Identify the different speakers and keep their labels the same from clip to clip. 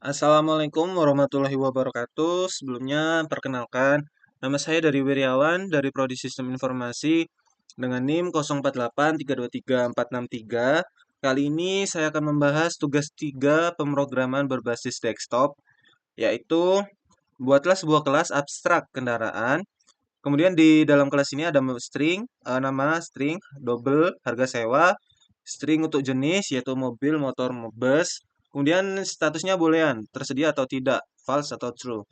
Speaker 1: Assalamualaikum warahmatullahi wabarakatuh. Sebelumnya, perkenalkan, nama saya dari Wiriawan dari Prodi Sistem Informasi dengan NIM 08323463. Kali ini saya akan membahas tugas 3 pemrograman berbasis desktop, yaitu buatlah sebuah kelas abstrak kendaraan. Kemudian di dalam kelas ini ada string, nama string, double, harga sewa, string untuk jenis yaitu mobil, motor, bus. Kemudian statusnya boolean, tersedia atau tidak, false atau true.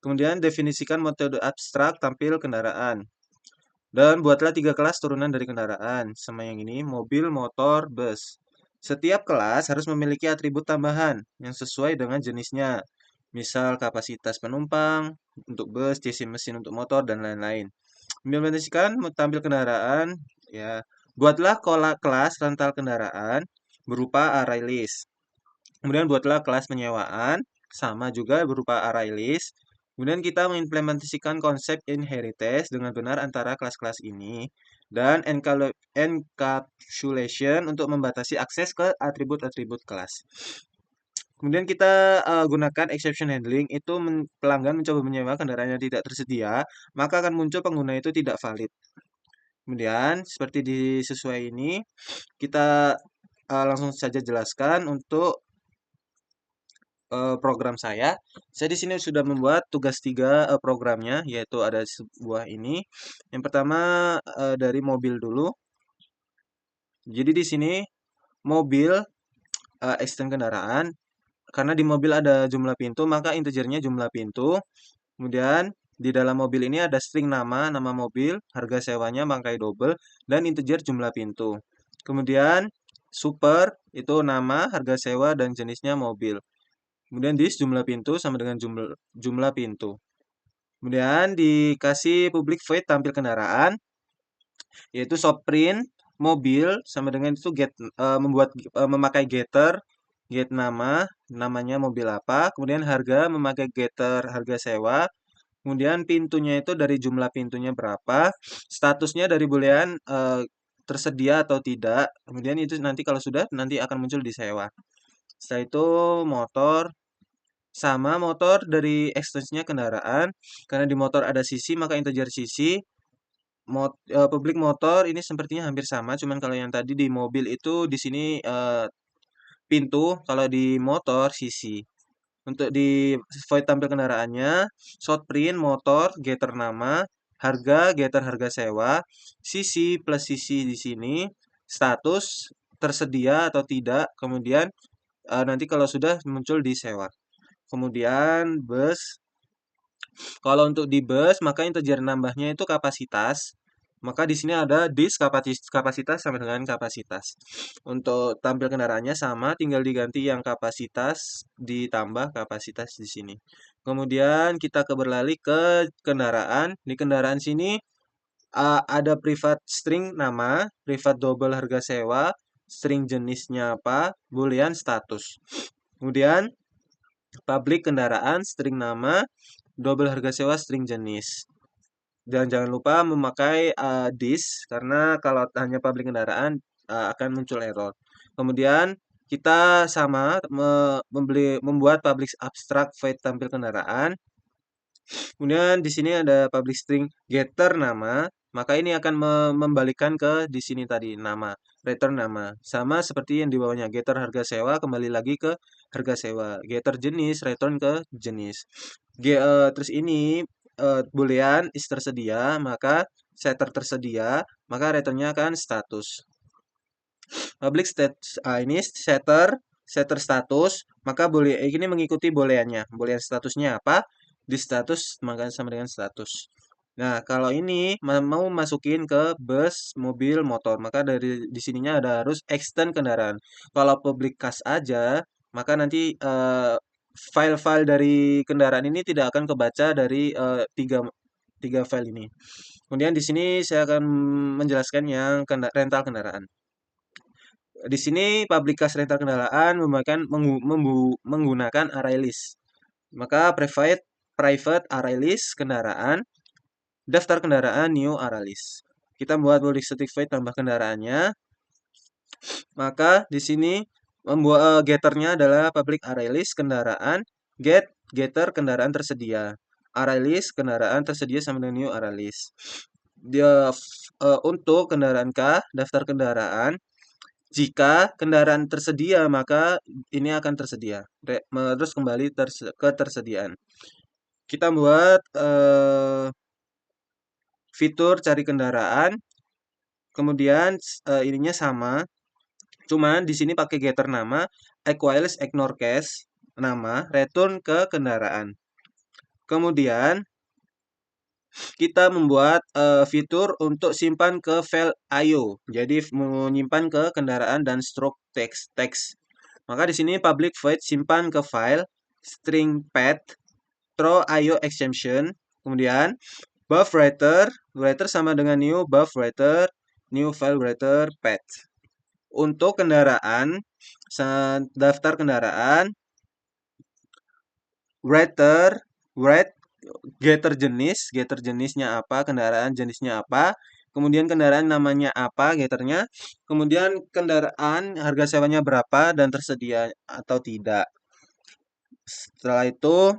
Speaker 1: Kemudian definisikan metode abstrak tampil kendaraan. Dan buatlah 3 kelas turunan dari kendaraan, sama yang ini, mobil, motor, bus. Setiap kelas harus memiliki atribut tambahan yang sesuai dengan jenisnya. Misal kapasitas penumpang untuk bus, cc mesin untuk motor, dan lain-lain. Implementasikan tampil kendaraan, ya. Buatlah kelas rental kendaraan berupa array list. Kemudian buatlah kelas penyewaan, sama juga berupa array list. Kemudian kita mengimplementasikan konsep inheritance dengan benar antara kelas-kelas ini. Dan encapsulation untuk membatasi akses ke atribut-atribut kelas. Kemudian kita gunakan exception handling, itu pelanggan mencoba menyewa kendaraan yang tidak tersedia, maka akan muncul pengguna itu tidak valid. Kemudian seperti di sesuai ini, kita langsung saja jelaskan untuk program saya. Saya di sini sudah membuat tugas 3 programnya, yaitu ada sebuah ini. Yang pertama dari mobil dulu. Jadi di sini mobil extend kendaraan. Karena di mobil ada jumlah pintu, maka integernya jumlah pintu. Kemudian di dalam mobil ini ada string nama mobil, harga sewanya bangkai double, dan integer jumlah pintu. Kemudian super itu nama, harga sewa, dan jenisnya mobil. Kemudian this jumlah pintu sama dengan jumlah pintu. Kemudian dikasih public void tampil kendaraan, yaitu shopprint mobil sama dengan itu memakai getter get namanya mobil apa, kemudian harga memakai getter harga sewa, kemudian pintunya itu dari jumlah pintunya berapa, statusnya dari boolean tersedia atau tidak, kemudian itu nanti kalau sudah nanti akan muncul di sewa. Setelah itu motor, sama motor dari extensinya kendaraan, karena di motor ada sisi maka integer sisi. Public motor ini sepertinya hampir sama, cuman kalau yang tadi di mobil itu di sini pintu, kalau di motor sisi. Untuk di void tampil kendaraannya, short print motor, getter nama, harga, getter harga sewa, sisi plus sisi di sini, status tersedia atau tidak, kemudian nanti kalau sudah muncul di sewa. Kemudian bus, kalau untuk di bus maka integer nambahnya itu kapasitas. Maka di sini ada kapasitas sama dengan kapasitas. Untuk tampil kendaraannya sama, tinggal diganti yang kapasitas ditambah kapasitas di sini. Kemudian kita beralih ke kendaraan. Di kendaraan sini ada private string nama, private double harga sewa, string jenisnya apa, boolean status. Kemudian public kendaraan, string nama, double harga sewa, string jenis. Dan jangan lupa memakai this, karena kalau hanya public kendaraan akan muncul error. Kemudian kita sama membuat public abstract void tampil kendaraan. Kemudian di sini ada public string getter nama, maka ini akan membalikan ke di sini tadi nama, return nama. Sama seperti yang di bawahnya, getter harga sewa kembali lagi ke harga sewa, getter jenis return ke jenis. Terus ini boolean is tersedia, maka setter tersedia, maka returnnya akan status. Public status ini setter status, maka ini mengikuti booleannya. Boolean statusnya apa? Di status maka sama dengan status. Nah, kalau ini mau masukin ke bus, mobil, motor, maka dari di sininya ada harus extend kendaraan. Kalau public class aja, maka nanti file-file dari kendaraan ini tidak akan kebaca dari tiga file ini. Kemudian di sini saya akan menjelaskan yang rental kendaraan. Di sini public class rental kendaraan menggunakan array list. Maka private array list kendaraan, daftar kendaraan new array list. Kita buat public static void tambah kendaraannya. Maka di sini Membuat getternya adalah public array list kendaraan, getter kendaraan tersedia. Array list kendaraan tersedia sama dengan new array list. Untuk kendaraan K, daftar kendaraan. Jika kendaraan tersedia, maka ini akan tersedia. Terus kembali ke tersediaan. Kita buat fitur cari kendaraan. Kemudian ininya sama. Cuman di sini pakai getter nama, equals ignore cache, nama, return ke kendaraan. Kemudian kita membuat fitur untuk simpan ke file IO. Jadi menyimpan ke kendaraan dan stroke text. Maka di sini public void simpan ke file string path throw IO exception. Kemudian buff writer sama dengan new buff writer, new file writer path. Untuk kendaraan, daftar kendaraan, write getter jenisnya apa, kendaraan jenisnya apa, kemudian kendaraan namanya apa, getternya, kemudian kendaraan harga sewanya berapa dan tersedia atau tidak. Setelah itu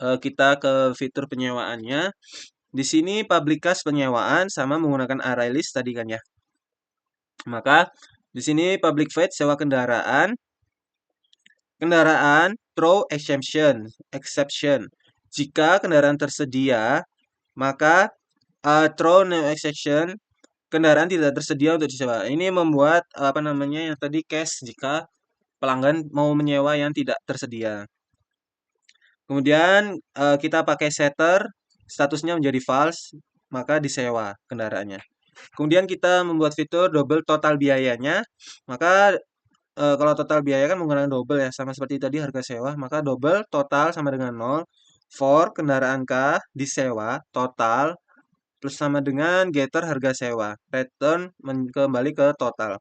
Speaker 1: kita ke fitur penyewaannya. Di sini public class penyewaan sama menggunakan array list tadi kan ya. Maka di sini public void sewa kendaraan throw exception. Jika kendaraan tersedia, maka throw no exception, kendaraan tidak tersedia untuk disewa. Ini membuat apa namanya yang tadi case jika pelanggan mau menyewa yang tidak tersedia. Kemudian kita pakai setter, statusnya menjadi false, maka disewa kendaraannya. Kemudian kita membuat fitur double total biayanya, maka kalau total biaya kan menggunakan double ya, sama seperti tadi harga sewa, maka double total sama dengan 0, for kendaraan K disewa, total, plus sama dengan getter harga sewa, return kembali ke total.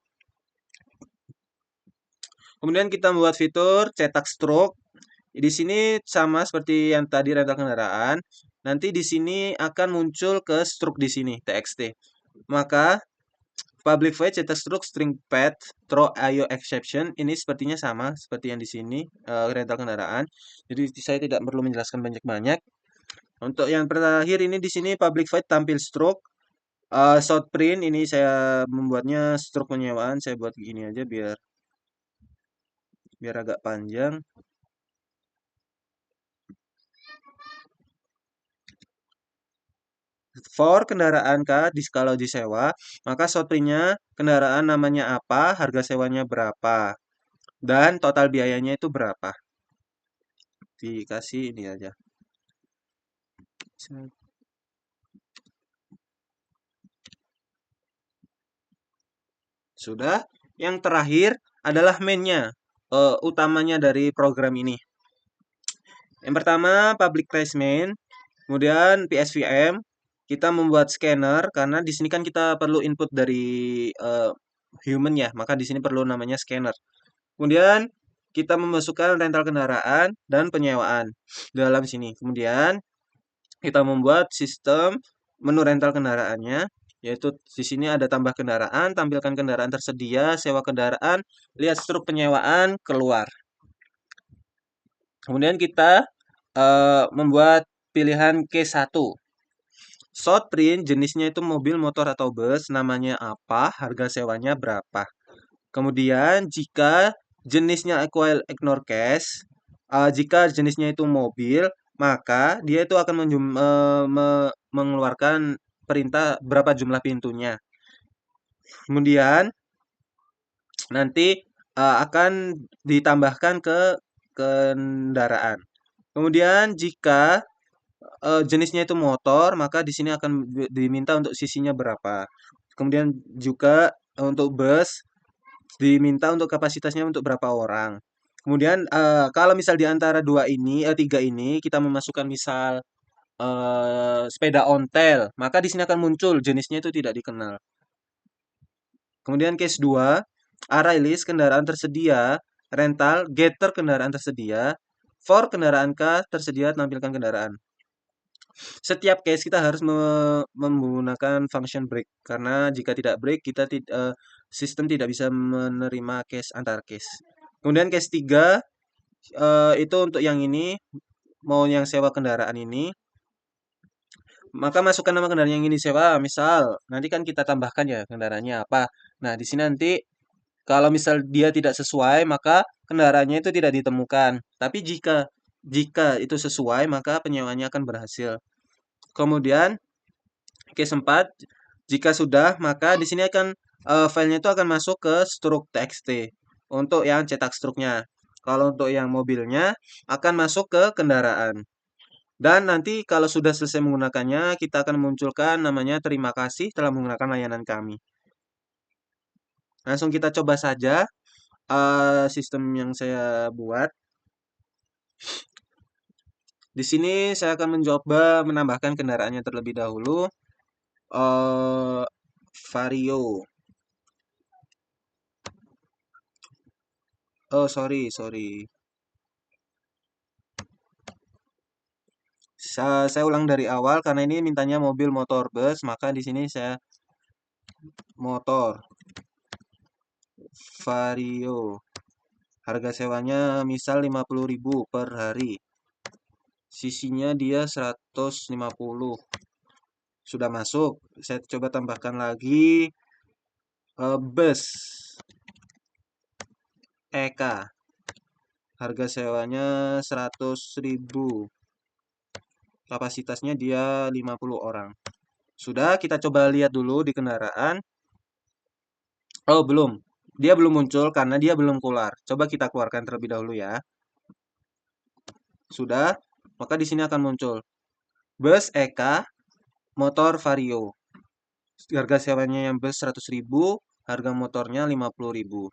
Speaker 1: Kemudian kita membuat fitur cetak stroke. Di sini sama seperti yang tadi rental kendaraan, nanti di sini akan muncul ke stroke di sini, txt. Maka public void cetak stroke string path throw IO exception ini sepertinya sama seperti yang di sini rental kendaraan. Jadi saya tidak perlu menjelaskan banyak-banyak. Untuk yang terakhir ini di sini public void tampil stroke short print ini saya membuatnya stroke penyewaan. Saya buat gini aja biar agak panjang. For kendaraan K kalau disewa, maka short print-nya kendaraan namanya apa, harga sewanya berapa, dan total biayanya itu berapa. Dikasih ini aja. Sudah. Yang terakhir adalah main-nya, utamanya dari program ini. Yang pertama public place main, kemudian PSVM, kita membuat scanner karena di sini kan kita perlu input dari human ya, maka di sini perlu namanya scanner. Kemudian kita memasukkan rental kendaraan dan penyewaan dalam sini. Kemudian kita membuat sistem menu rental kendaraannya, yaitu di sini ada tambah kendaraan, tampilkan kendaraan tersedia, sewa kendaraan, lihat struk penyewaan, keluar. Kemudian kita membuat pilihan K1. Short print jenisnya itu mobil, motor, atau bus, namanya apa, harga sewanya berapa. Kemudian jika jenisnya ignore cache, jika jenisnya itu mobil, maka dia itu akan mengeluarkan perintah berapa jumlah pintunya. Kemudian nanti akan ditambahkan ke kendaraan. Kemudian jika jenisnya itu motor, maka di sini akan diminta untuk sisinya berapa. Kemudian juga untuk bus diminta untuk kapasitasnya untuk berapa orang. Kemudian kalau misal di antara tiga ini kita memasukkan misal sepeda ontel, maka di sini akan muncul jenisnya itu tidak dikenal. Kemudian case 2, array list kendaraan tersedia, rental, getter kendaraan tersedia, for kendaraan K tersedia tampilkan kendaraan. setiap case kita harus menggunakan function break karena jika tidak break sistem tidak bisa menerima case antar case. Kemudian case 3 itu untuk yang ini mau yang sewa kendaraan ini, maka masukkan nama kendaraan yang ingin disewa. Misal nanti kan kita tambahkan ya kendaraannya apa. Nah, di sini nanti kalau misal dia tidak sesuai, maka kendaraannya itu tidak ditemukan. Tapi jika jika itu sesuai, maka penyewanya akan berhasil. Kemudian case 4, jika sudah, maka di sini akan filenya itu akan masuk ke struk txt untuk yang cetak struknya. Kalau untuk yang mobilnya akan masuk ke kendaraan. Dan nanti kalau sudah selesai menggunakannya, kita akan munculkan namanya terima kasih telah menggunakan layanan kami. Langsung kita coba saja sistem yang saya buat. Di sini saya akan mencoba menambahkan kendaraannya terlebih dahulu. Vario. Oh, sorry, sorry. Saya ulang dari awal karena ini mintanya mobil motor bus, maka di sini saya motor Vario. Harga sewanya misal 50.000 per hari. Sisinya dia 150. Sudah masuk. Saya coba tambahkan lagi bus EK. Harga sewanya 100.000. Kapasitasnya dia 50 orang. Sudah, kita coba lihat dulu di kendaraan. Oh, belum. Dia belum muncul karena dia belum keluar. Coba kita keluarkan terlebih dahulu ya. Sudah, maka di sini akan muncul bus EK motor Vario. Harga sewanya yang bus 100.000, harga motornya 50.000.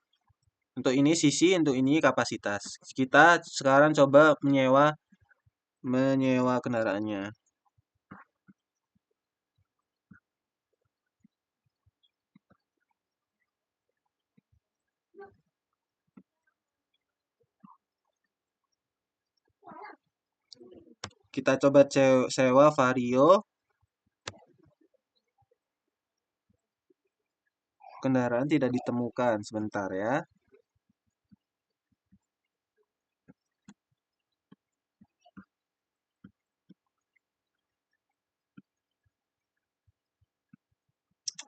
Speaker 1: Untuk ini sisi, untuk ini kapasitas. Kita sekarang coba menyewa kendaraannya. Kita coba sewa Vario. Kendaraan tidak ditemukan. Sebentar ya.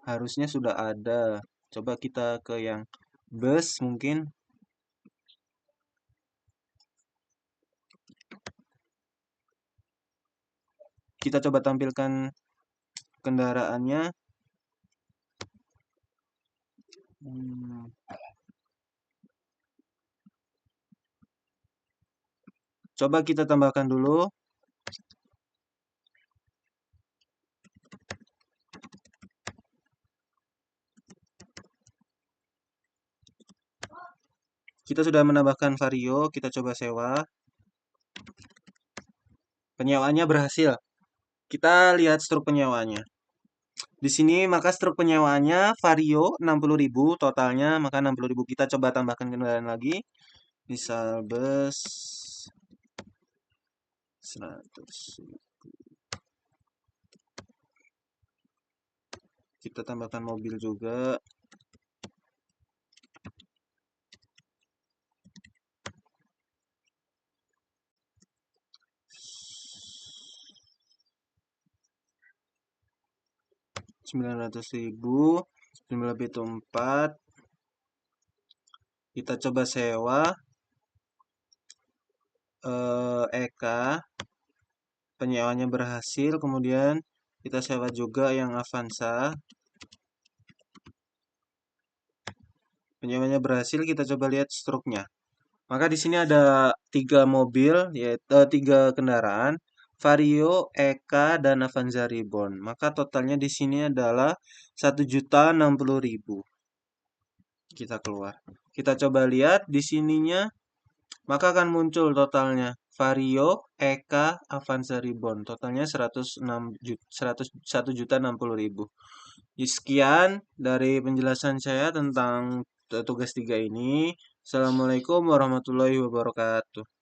Speaker 1: Harusnya sudah ada. Coba kita ke yang bus mungkin. Kita coba tampilkan kendaraannya. Coba kita tambahkan dulu. Kita sudah menambahkan Vario, kita coba sewa. Penyewaannya berhasil. Kita lihat struk penyewanya. Di sini maka struk penyewaannya Vario 60.000 totalnya, maka 60.000 kita coba tambahkan kendaraan lagi. Misal bus 100. Kita tambahkan mobil juga. Rp900.000, 9 lebih itu 4. Kita coba sewa EK. Penyewanya berhasil, kemudian kita sewa juga yang Avanza. Penyewanya berhasil, kita coba lihat struknya. Maka di sini ada 3 mobil, yaitu 3 kendaraan, Vario, EK, dan Avanza Reborn. Maka totalnya di sini adalah 1.060.000. Kita keluar. Kita coba lihat di sininya, maka akan muncul totalnya. Vario, EK, Avanza Reborn. Totalnya 1.060.000. Sekian dari penjelasan saya tentang tugas 3 ini. Assalamualaikum warahmatullahi wabarakatuh.